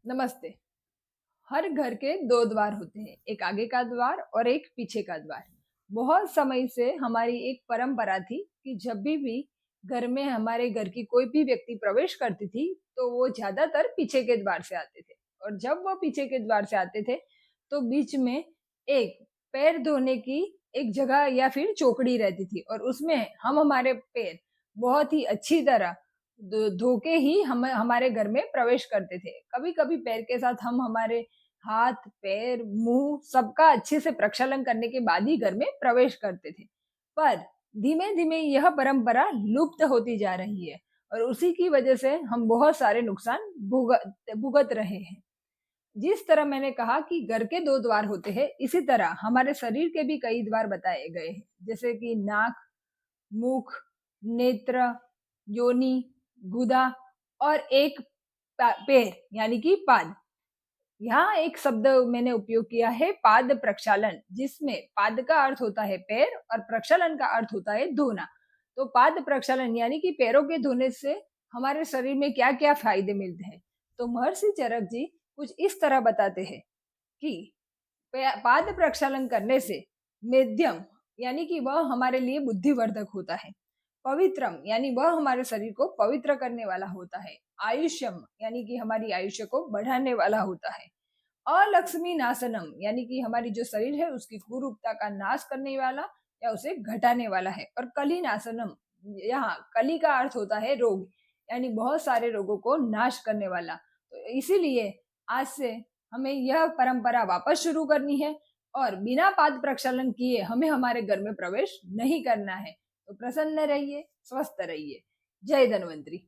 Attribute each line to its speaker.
Speaker 1: नमस्ते। हर घर के दो द्वार होते हैं, एक आगे का द्वार और एक पीछे का द्वार। बहुत समय से हमारी एक परंपरा थी कि जब भी घर में हमारे घर की कोई भी व्यक्ति प्रवेश करती थी तो वो ज्यादातर पीछे के द्वार से आते थे। और जब वो पीछे के द्वार से आते थे तो बीच में एक पैर धोने की एक जगह या फिर चौकड़ी रहती थी और उसमें हम हमारे पैर बहुत ही अच्छी तरह धो के ही हम हमारे घर में प्रवेश करते थे। कभी कभी पैर के साथ हम हमारे हाथ, पैर, मुंह सबका अच्छे से प्रक्षालन करने के बाद ही घर में प्रवेश करते थे। पर धीमे धीमे यह परंपरा लुप्त होती जा रही है और उसी की वजह से हम बहुत सारे नुकसान भुगत भुगत रहे हैं। जिस तरह मैंने कहा कि घर के दो द्वार होते हैं, इसी तरह हमारे शरीर के भी कई द्वार बताए गए हैं, जैसे कि नाक, मुख, नेत्र, योनि, गुदा और एक पैर यानी कि पाद। यहाँ एक शब्द मैंने उपयोग किया है पाद प्रक्षालन, जिसमें पाद का अर्थ होता है पैर और प्रक्षालन का अर्थ होता है धोना। तो पाद प्रक्षालन यानी कि पैरों के धोने से हमारे शरीर में क्या क्या फायदे मिलते हैं। तो महर्षि चरक जी कुछ इस तरह बताते हैं कि पाद प्रक्षालन करने से मेध्यम यानी कि वह हमारे लिए बुद्धिवर्धक होता है। पवित्रम यानी वह हमारे शरीर को पवित्र करने वाला होता है। आयुष्यम यानी कि हमारी आयुष्य को बढ़ाने वाला होता है। अलक्ष्मी नाशनम यानी कि हमारी जो शरीर है उसकी कुरूपता का नाश करने वाला या उसे घटाने वाला है। और कली नाशनम, यहाँ कली का अर्थ होता है रोग, यानी बहुत सारे रोगों को नाश करने वाला। तो इसीलिए आज से हमें यह परंपरा वापस शुरू करनी है और बिना पाद प्रक्षालन किए हमें हमारे घर में प्रवेश नहीं करना है। तो प्रसन्न रहिए, स्वस्थ रहिए। जय धन्वंतरी।